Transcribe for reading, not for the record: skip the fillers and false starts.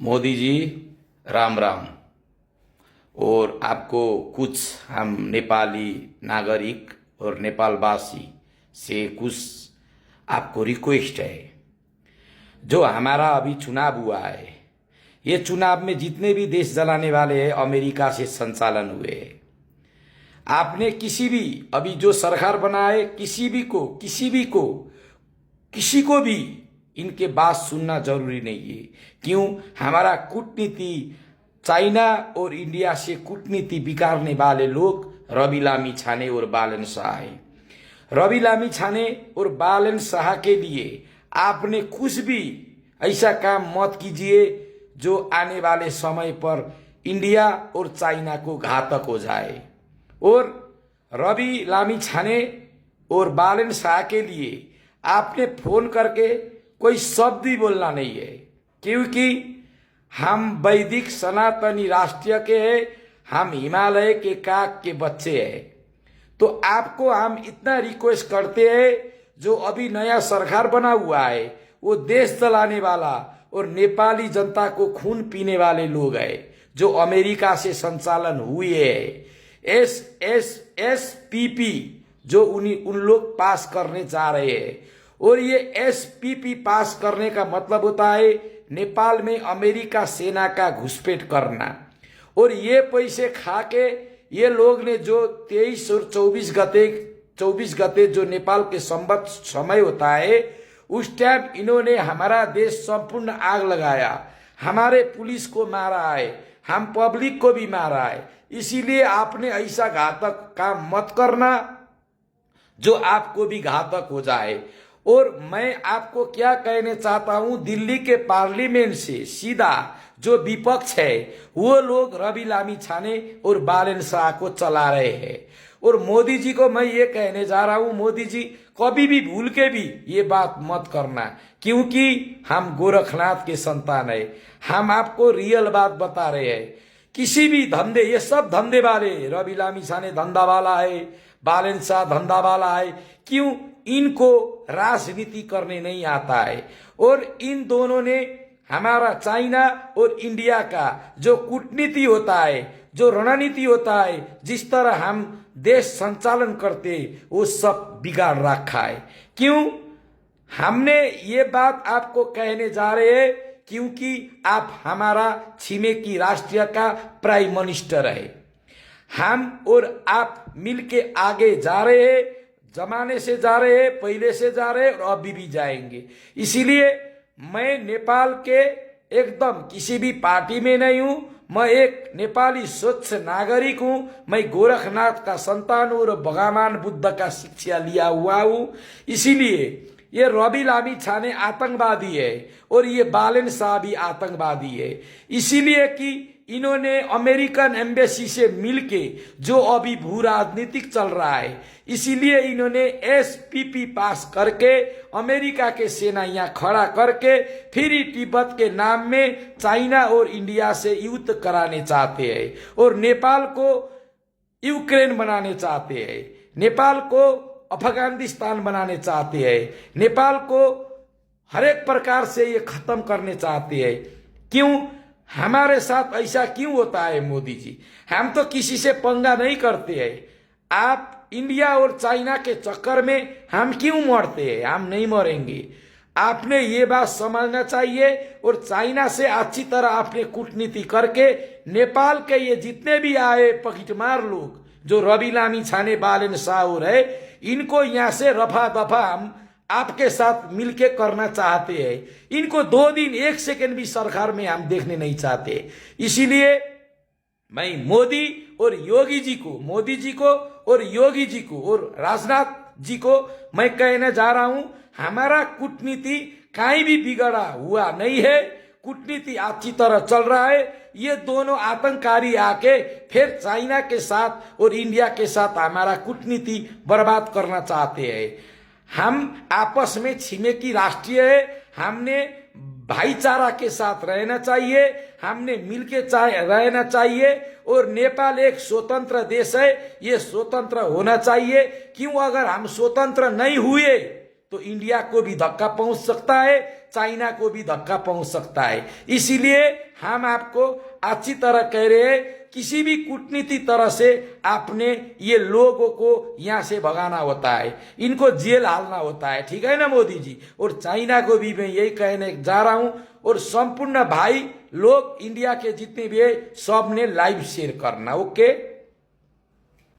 मोदी जी, राम राम। और आपको कुछ हम नेपाली नागरिक और नेपालवासी से कुछ आपको रिक्वेस्ट है। जो हमारा अभी चुनाव हुआ है, ये चुनाव में जितने भी देश जलाने वाले हैं अमेरिका से संचालन हुए हैं। आपने किसी भी अभी जो सरकार बनाए किसी को भी इनके बात सुनना जरूरी नहीं है। क्यों? हमारा कूटनीति चाइना और इंडिया से कूटनीति बिगाड़ने वाले लोग रवि लामी छाने और बालन शाह है। रवि लामी छाने और बालन शाह के लिए आपने कुछ भी ऐसा काम मत कीजिए जो आने वाले समय पर इंडिया और चाइना को घातक हो जाए। और रवि लामी छाने और बालन शाह के लिए आपने फोन करके कोई शब्द ही बोलना नहीं है, क्योंकि हम वैदिक सनातनी राष्ट्रीय के हैं, हम हिमालय के काक के बच्चे हैं। तो आपको हम इतना रिक्वेस्ट करते हैं, जो अभी नया सरकार बना हुआ है वो देश चलाने वाला और नेपाली जनता को खून पीने वाले लोग हैं, जो अमेरिका से संचालन हुए है। SPP जो उन लोग पास करने जा रहे हैं। और ये SPP पास करने का मतलब होता है नेपाल में अमेरिका सेना का घुसपैठ करना। और ये पैसे खा के ये लोग ने जो 23 और 24 गते जो नेपाल के संवत समय होता है, उस टाइम इन्होंने हमारा देश संपूर्ण आग लगाया, हमारे पुलिस को मारा है, हम पब्लिक को भी मारा है। इसीलिए आपने ऐसा घातक काम मत करना जो आपको भी घातक हो जाए। और मैं आपको क्या कहने चाहता हूं, दिल्ली के पार्लियामेंट से सीधा जो विपक्ष है वो लोग रवि लामी छाने और बालन शाह को चला रहे हैं। और मोदी जी को मैं ये कहने जा रहा हूं, मोदी जी कभी भी भूल के भी ये बात मत करना, क्योंकि हम गोरखनाथ के संतान है। हम आपको रियल बात बता रहे हैं। किसी भी धंधे, ये सब धंधे वाले, रवि लामी छाने धंधा वाला है, बालन शाह धंधा वाला है। क्यों? इनको राजनीति करने नहीं आता है। और इन दोनों ने हमारा चाइना और इंडिया का जो कूटनीति होता है, जो रणनीति होता है, जिस तरह हम देश संचालन करते वो सब बिगाड़ रखा है। क्यों? हमने ये बात आपको कहने जा रहे हैं क्योंकि आप हमारा छिमेकी राष्ट्रीय का प्राइम मिनिस्टर है। हम और आप मिलके आगे जा रहे हैं, जमाने से जा रहे हैं, पहले से जा रहे हैं और अभी भी जाएंगे। इसीलिए मैं नेपाल के एकदम किसी भी पार्टी में नहीं हूं। मैं एक नेपाली स्वच्छ नागरिक हूं। मैं गोरखनाथ का संतान हूं और भगवान बुद्ध का शिक्षा लिया हुआ हूं। इसीलिए ये रवि लामी छाने आतंकवादी है और ये बालन शाह भी आतंकवादी है। इसीलिए कि इन्होंने अमेरिकन एम्बेसी से मिलके जो अभी भू राजनीतिक चल रहा है, इसीलिए इन्होंने SPP पास करके अमेरिका के सेना यहाँ खड़ा करके फिर तिब्बत के नाम में चाइना और इंडिया से युद्ध कराने चाहते हैं। और नेपाल को यूक्रेन बनाने चाहते हैं, नेपाल को अफगानिस्तान बनाने चाहते हैं, नेपाल को हर एक प्रकार से ये खत्म करने चाहते हैं। क्यों? हमारे साथ ऐसा क्यों होता है मोदी जी? हम तो किसी से पंगा नहीं करते हैं। आप इंडिया और चाइना के चक्कर में हम क्यों मरते हैं? हम नहीं मरेंगे। आपने ये बात समझना चाहिए। और चाइना से अच्छी तरह आपने कूटनीति करके नेपाल के ये जितने भी आए पकिटमार लोग, जो रवि लामी छाने बालन शाह है, इनको यहाँ से रफा दफा हम आपके साथ मिलके करना चाहते हैं। इनको 2 दिन 1 सेकंड भी सरकार में हम देखने नहीं चाहते। इसीलिए मैं मोदी जी को और योगी जी को और राजनाथ जी को मैं कहने जा रहा हूं, हमारा कूटनीति कहीं भी बिगड़ा हुआ नहीं है। कूटनीति अच्छी तरह चल रहा है। ये दोनों आतंककारी आके फिर चाइना के साथ और इंडिया के साथ हमारा कूटनीति बर्बाद करना चाहते हैं। हम आपस में छिमेकी राष्ट्रीय है, हमने भाईचारा के साथ रहना चाहिए, हमने मिलके रहना चाहिए। और नेपाल एक स्वतंत्र देश है, ये स्वतंत्र होना चाहिए। क्यों? अगर हम स्वतंत्र नहीं हुए तो इंडिया को भी धक्का पहुंच सकता है, चाइना को भी धक्का पहुंच सकता है। इसीलिए हम आपको अच्छी तरह कह रहे हैं, किसी भी कूटनीति तरह से आपने ये लोगों को यहाँ से भगाना होता है, इनको जेल डालना होता है, ठीक है ना मोदी जी। और चाइना को भी मैं यही कहने जा रहा हूं, और संपूर्ण भाई लोग इंडिया के जितने भी है सब ने लाइव शेयर करना, ओके।